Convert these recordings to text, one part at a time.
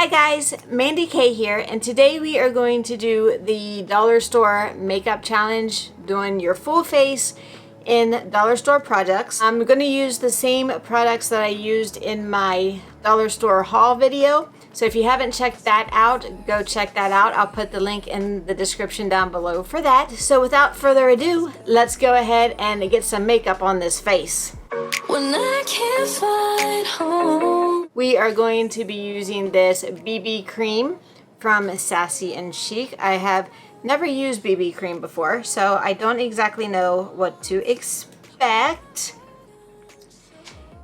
Hi guys, Mandy K here, and today we are going to do the dollar store makeup challenge, doing your full face in dollar store products. I'm going to use the same products that I used in my dollar store haul video. So if you haven't checked that out, go check that out. I'll put the link in the description down below for that. So without further ado, let's go ahead and get some makeup on this face. When I can't find home. We are going to be using this BB cream from Sassy and Chic. I have never used BB cream before, so I don't exactly know what to expect.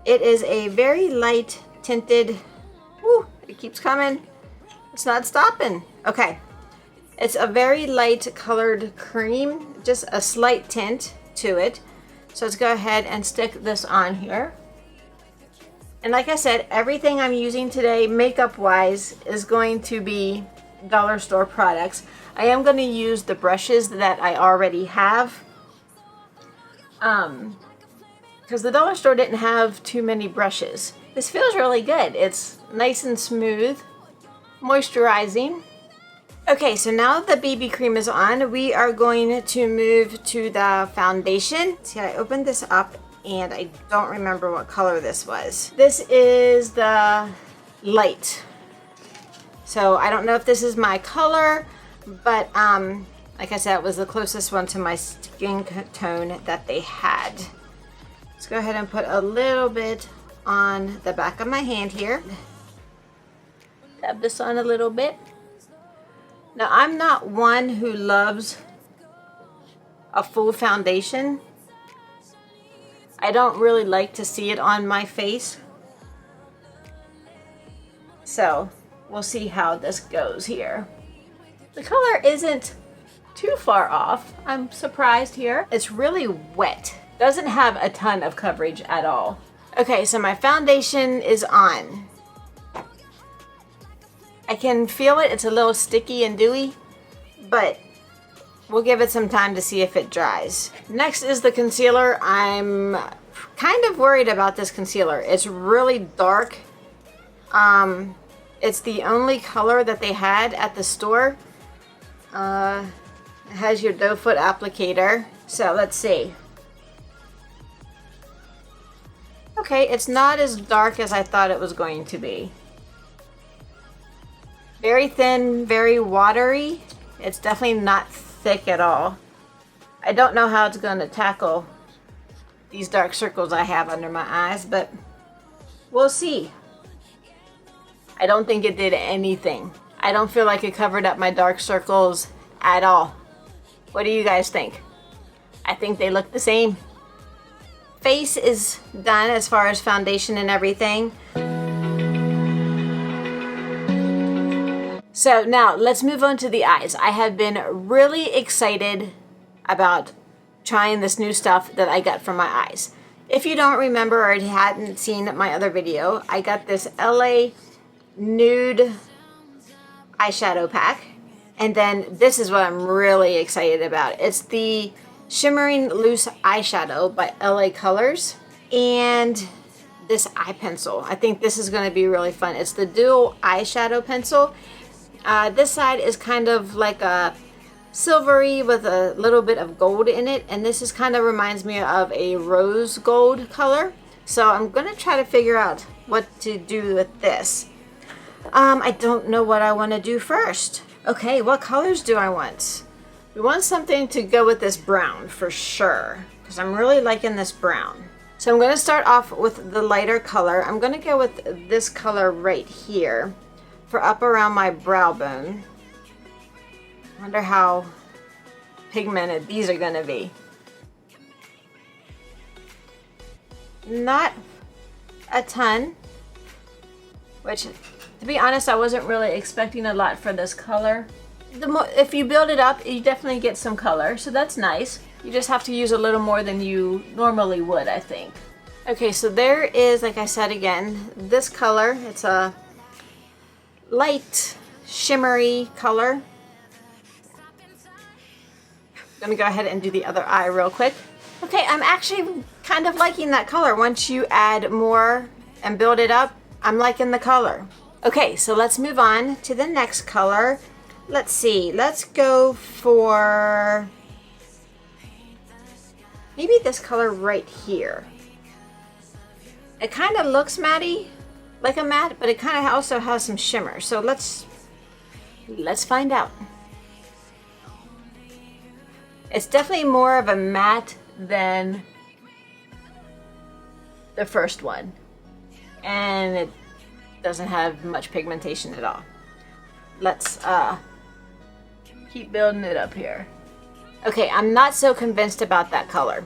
It is a very light tinted, woo, it keeps coming. It's not stopping. Okay. It's a very light colored cream, just a slight tint to it. So let's go ahead and stick this on here. And like I said, everything I'm using today, makeup wise, is going to be dollar store products. I am going to use the brushes that I already have. Because the dollar store didn't have too many brushes. This feels really good. It's nice and smooth, moisturizing. Okay, so now that the BB cream is on, we are going to move to the foundation. See, I opened this up and I don't remember what color this was. This is the light. So I don't know if this is my color, but like I said, it was the closest one to my skin tone that they had. Let's go ahead and put a little bit on the back of my hand here. Dab this on a little bit. Now, I'm not one who loves a full foundation. I don't really like to see it on my face. So, we'll see how this goes here. The color isn't too far off. I'm surprised here. It's really wet. Doesn't have a ton of coverage at all. Okay, so my foundation is on. I can feel it. It's a little sticky and dewy, but we'll give it some time to see if it dries. Next is the concealer. I'm kind of worried about this concealer. It's really dark. It's the only color that they had at the store. It has your doe foot applicator. So let's see. Okay, it's not as dark as I thought it was going to be. Very thin, very watery. It's definitely not thick at all. I don't know how it's going to tackle these dark circles I have under my eyes, but we'll see. I don't think it did anything. I don't feel like it covered up my dark circles at all. What do you guys think? I think they look the same. Face is done as far as foundation and everything. So now let's move on to the eyes. I have been really excited about trying this new stuff that I got for my eyes. If you don't remember or hadn't seen my other video, I got this LA Nude eyeshadow pack. And then this is what I'm really excited about. It's the Shimmering Loose Eyeshadow by LA Colors. And this eye pencil. I think this is going to be really fun. It's the dual eyeshadow pencil. This side is kind of like a silvery with a little bit of gold in it, and this is kind of reminds me of a rose gold color. So I'm gonna try to figure out what to do with this. I don't know what I want to do first. Okay, what colors do I want? We want something to go with this brown for sure, because I'm really liking this brown. So I'm going to start off with the lighter color. I'm going to go with this color right here for up around my brow bone. Wonder how pigmented these are going to be. Not a ton, which to be honest, I wasn't really expecting a lot for this color. If you build it up, you definitely get some color, so that's nice. You just have to use a little more than you normally would, I think. Okay, so there is, like I said again, this color. It's a light shimmery color. I'm gonna go ahead and do the other eye real quick. Okay, I'm actually kind of liking that color. Once you add more and build it up, I'm liking the color. Okay, so let's move on to the next color. Let's see, let's go for maybe this color right here. It kind of looks matte-y, like a matte, but it kind of also has some shimmer. So let's find out. It's definitely more of a matte than the first one. And it doesn't have much pigmentation at all. Let's keep building it up here. Okay, I'm not so convinced about that color,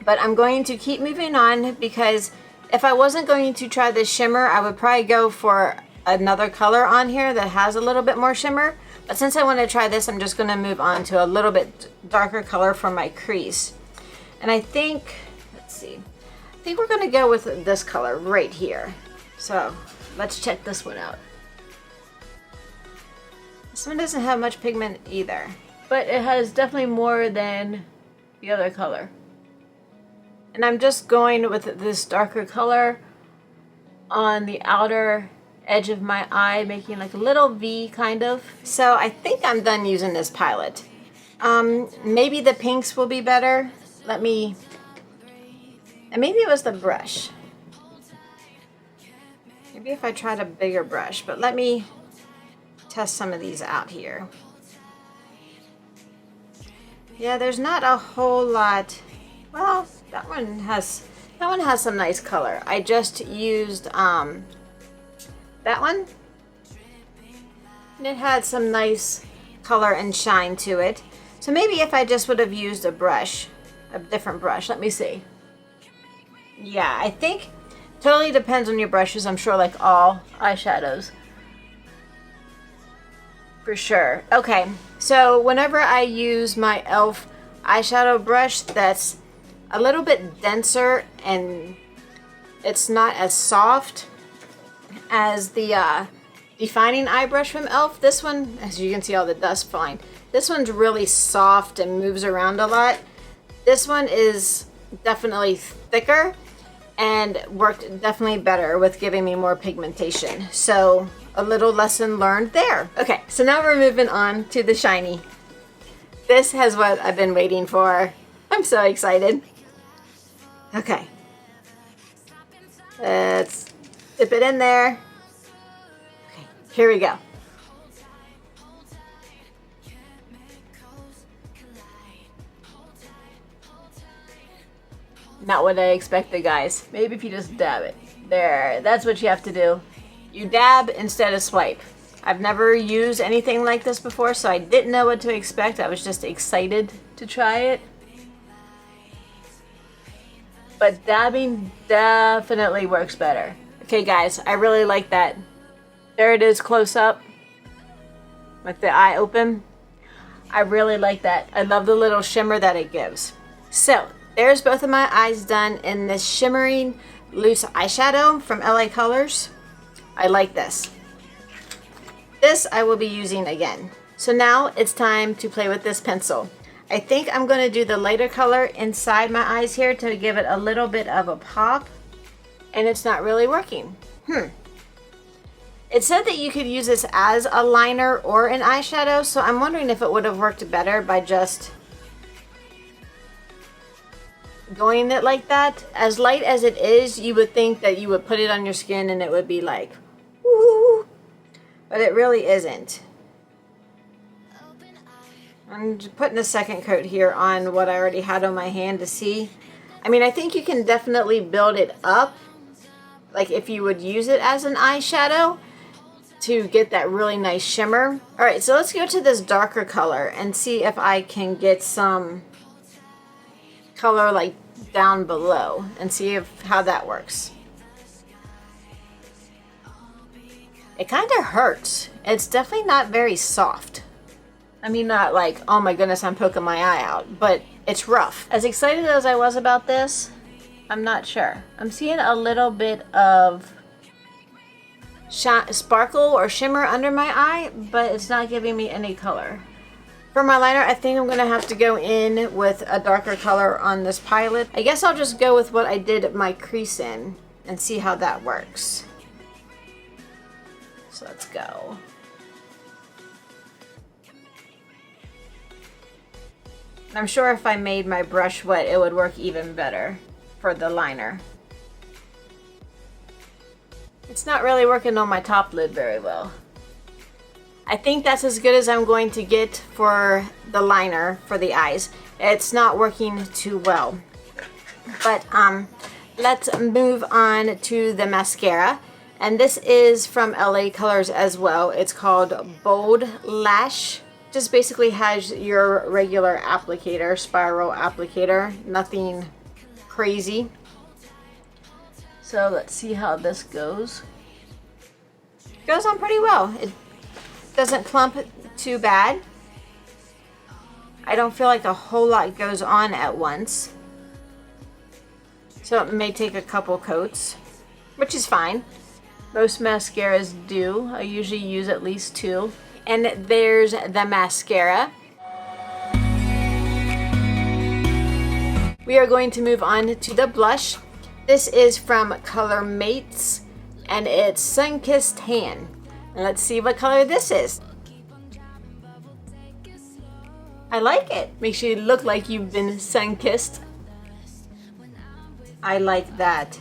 but I'm going to keep moving on because if I wasn't going to try this shimmer, I would probably go for another color on here that has a little bit more shimmer. But since I want to try this, I'm just going to move on to a little bit darker color for my crease. And I think, let's see, I think we're going to go with this color right here. So let's check this one out. This one doesn't have much pigment either, but it has definitely more than the other color. And I'm just going with this darker color on the outer edge of my eye, making like a little V kind of. So I think I'm done using this palette. Maybe the pinks will be better. And maybe it was the brush. Maybe if I tried a bigger brush, but let me test some of these out here. Yeah, there's not a whole lot. Well, that one has some nice color. I just used that one. And it had some nice color and shine to it. So maybe if I just would have used a brush, a different brush. Let me see. Yeah, I think totally depends on your brushes. I'm sure like all eyeshadows. For sure. Okay, so whenever I use my e.l.f. eyeshadow brush that's a little bit denser and it's not as soft as the defining eye brush from e.l.f. This one, as you can see all the dust flying, this one's really soft and moves around a lot. This one is definitely thicker and worked definitely better with giving me more pigmentation. So a little lesson learned there. Okay, so now we're moving on to the shiny. This has what I've been waiting for. I'm so excited. Okay. Let's dip it in there. Okay, here we go. Not what I expected, guys. Maybe if you just dab it. There, that's what you have to do. You dab instead of swipe. I've never used anything like this before, so I didn't know what to expect. I was just excited to try it. But dabbing definitely works better. Okay guys, I really like that. There it is close up with the eye open. I really like that. I love the little shimmer that it gives. So there's both of my eyes done in this shimmering loose eyeshadow from LA Colors. I like this. This I will be using again. So now it's time to play with this pencil. I think I'm going to do the lighter color inside my eyes here to give it a little bit of a pop. And it's not really working. It said that you could use this as a liner or an eyeshadow, so I'm wondering if it would have worked better by just going it like that. As light as it is, you would think that you would put it on your skin and it would be like, woo, but it really isn't. I'm just putting a second coat here on what I already had on my hand to see. I mean, I think you can definitely build it up, like if you would use it as an eyeshadow to get that really nice shimmer. All right, so let's go to this darker color and see if I can get some color like down below and see how that works. It kind of hurts. It's definitely not very soft. I mean, not like, oh my goodness, I'm poking my eye out, but it's rough. As excited as I was about this, I'm not sure. I'm seeing a little bit of sparkle or shimmer under my eye, but it's not giving me any color. For my liner, I think I'm going to have to go in with a darker color on this palette. I guess I'll just go with what I did my crease in and see how that works. So let's go. I'm sure if I made my brush wet, it would work even better for the liner. It's not really working on my top lid very well. I think that's as good as I'm going to get for the liner for the eyes. It's not working too well. But let's move on to the mascara. And this is from LA Colors as well. It's called Bold Lash. Just basically has your regular applicator, spiral applicator, nothing crazy. So let's see how this goes. It goes on pretty well. It doesn't clump too bad. I don't feel like a whole lot goes on at once. So it may take a couple coats, which is fine. Most mascaras do. I usually use at least 2. And there's the mascara. We are going to move on to the blush. This is from Color Mates, and it's Sun-Kissed Tan. And let's see what color this is. I like it. Makes you look like you've been sun-kissed. I like that.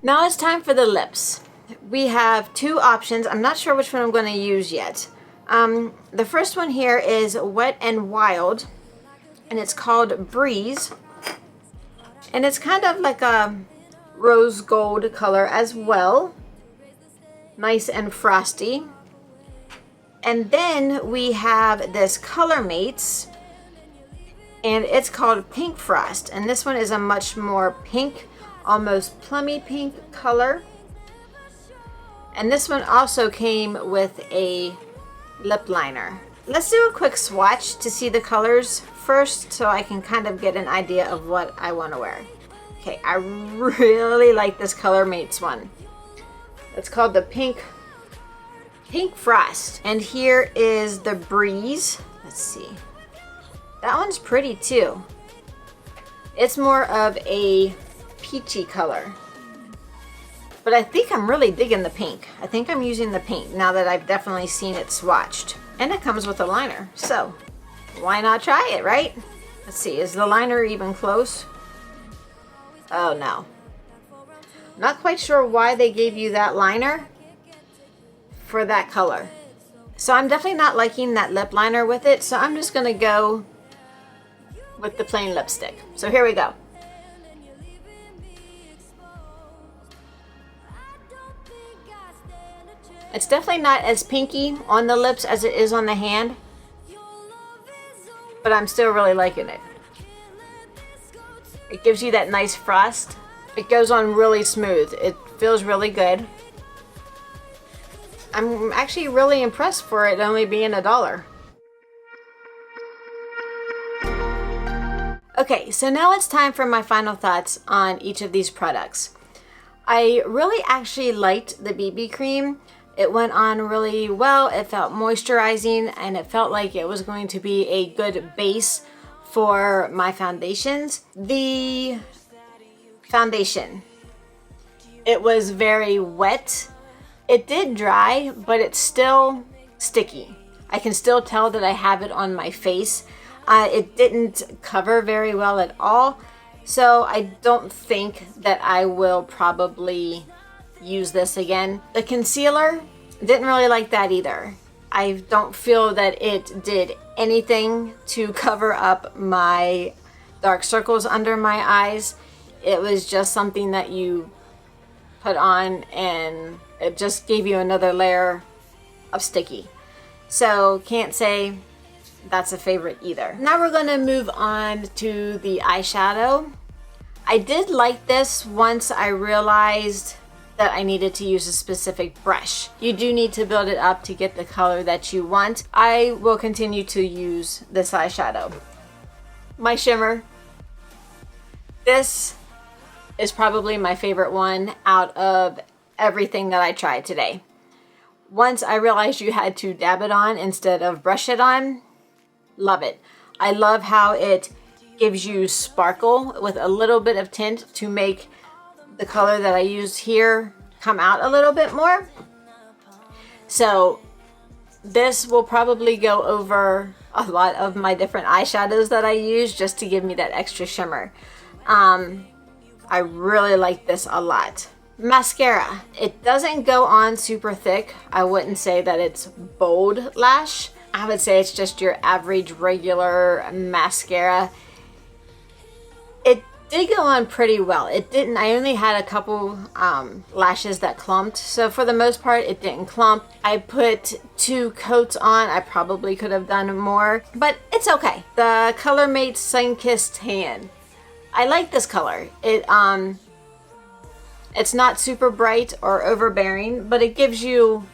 Now it's time for the lips. We have 2 options. I'm not sure which one I'm going to use yet. The first one here is Wet and Wild, and it's called Breeze. And it's kind of like a rose gold color as well. Nice and frosty. And then we have this Color Mates, and it's called Pink Frost. And this one is a much more pink, almost plummy pink color. And this one also came with a lip liner. Let's do a quick swatch to see the colors first so I can kind of get an idea of what I want to wear. Okay, I really like this Color Mates one. It's called the Pink Frost. And here is the Breeze. Let's see. That one's pretty too. It's more of a peachy color. But I think I'm really digging the pink. I think I'm using the pink now that I've definitely seen it swatched. And it comes with a liner, so why not try it, right? Let's see, is the liner even close? Oh no. Not quite sure why they gave you that liner for that color. So I'm definitely not liking that lip liner with it, so I'm just gonna go with the plain lipstick. So here we go. It's definitely not as pinky on the lips as it is on the hand, but I'm still really liking it. It gives you that nice frost. It goes on really smooth. It feels really good. I'm actually really impressed for it only being $1. Okay, so now it's time for my final thoughts on each of these products. I really actually liked the BB cream. It went on really well. It felt moisturizing, and it felt like it was going to be a good base for my foundations. The foundation, it was very wet. It did dry, but it's still sticky. I can still tell that I have it on my face. It didn't cover very well at all, so I don't think that I will probably use this again. The concealer, didn't really like that either. I don't feel that it did anything to cover up my dark circles under my eyes. It was just something that you put on and it just gave you another layer of sticky. So can't say that's a favorite either. Now we're gonna move on to the eyeshadow. I did like this once I realized that I needed to use a specific brush. You do need to build it up to get the color that you want. I will continue to use this eyeshadow. My shimmer. This is probably my favorite one out of everything that I tried today. Once I realized you had to dab it on instead of brush it on, love it. I love how it gives you sparkle with a little bit of tint to make the color that I used here come out a little bit more. So this will probably go over a lot of my different eyeshadows that I use just to give me that extra shimmer. I really like this a lot. Mascara. It doesn't go on super thick. I wouldn't say that it's bold lash. I would say it's just your average regular mascara. It did go on pretty well. It didn't, I only had a couple lashes that clumped. So for the most part, it didn't clump. I put 2 coats on. I probably could have done more, but it's okay. The ColorMate Sunkissed Tan. I like this color. It's not super bright or overbearing, but it gives you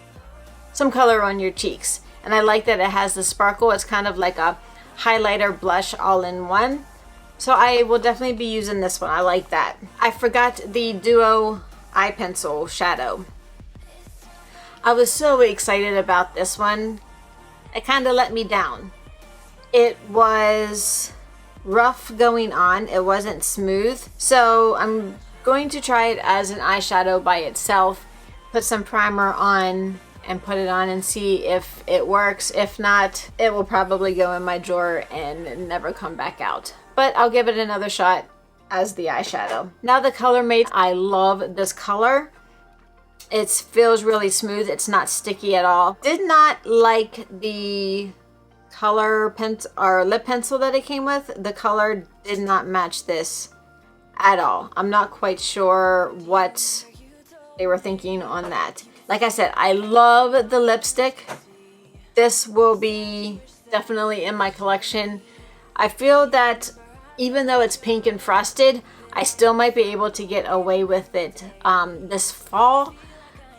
some color on your cheeks. And I like that it has the sparkle. It's kind of like a highlighter blush all in one. So I will definitely be using this one. I like that. I forgot the Duo Eye Pencil Shadow. I was so excited about this one. It kind of let me down. It was rough going on. It wasn't smooth. So I'm going to try it as an eyeshadow by itself. Put some primer on and put it on and see if it works. If not, it will probably go in my drawer and never come back out. But I'll give it another shot as the eyeshadow. Now the ColorMate, I love this color. It feels really smooth. It's not sticky at all. Did not like the color pencil or lip pencil that it came with. The color did not match this at all. I'm not quite sure what they were thinking on that. Like I said, I love the lipstick. This will be definitely in my collection. I feel that even though it's pink and frosted, I still might be able to get away with it this fall.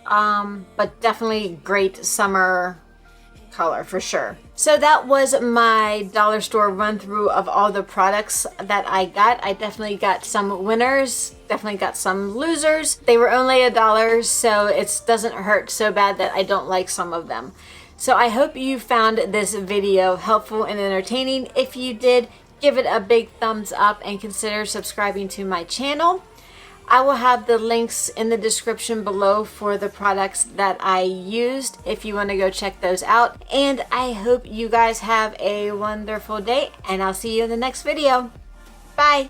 But definitely great summer color for sure. So that was my dollar store run through of all the products that I got. I definitely got some winners, definitely got some losers. They were only $1, so it doesn't hurt so bad that I don't like some of them. So I hope you found this video helpful and entertaining. If you did, give it a big thumbs up and consider subscribing to my channel. I will have the links in the description below for the products that I used if you want to go check those out. And I hope you guys have a wonderful day, and I'll see you in the next video. Bye!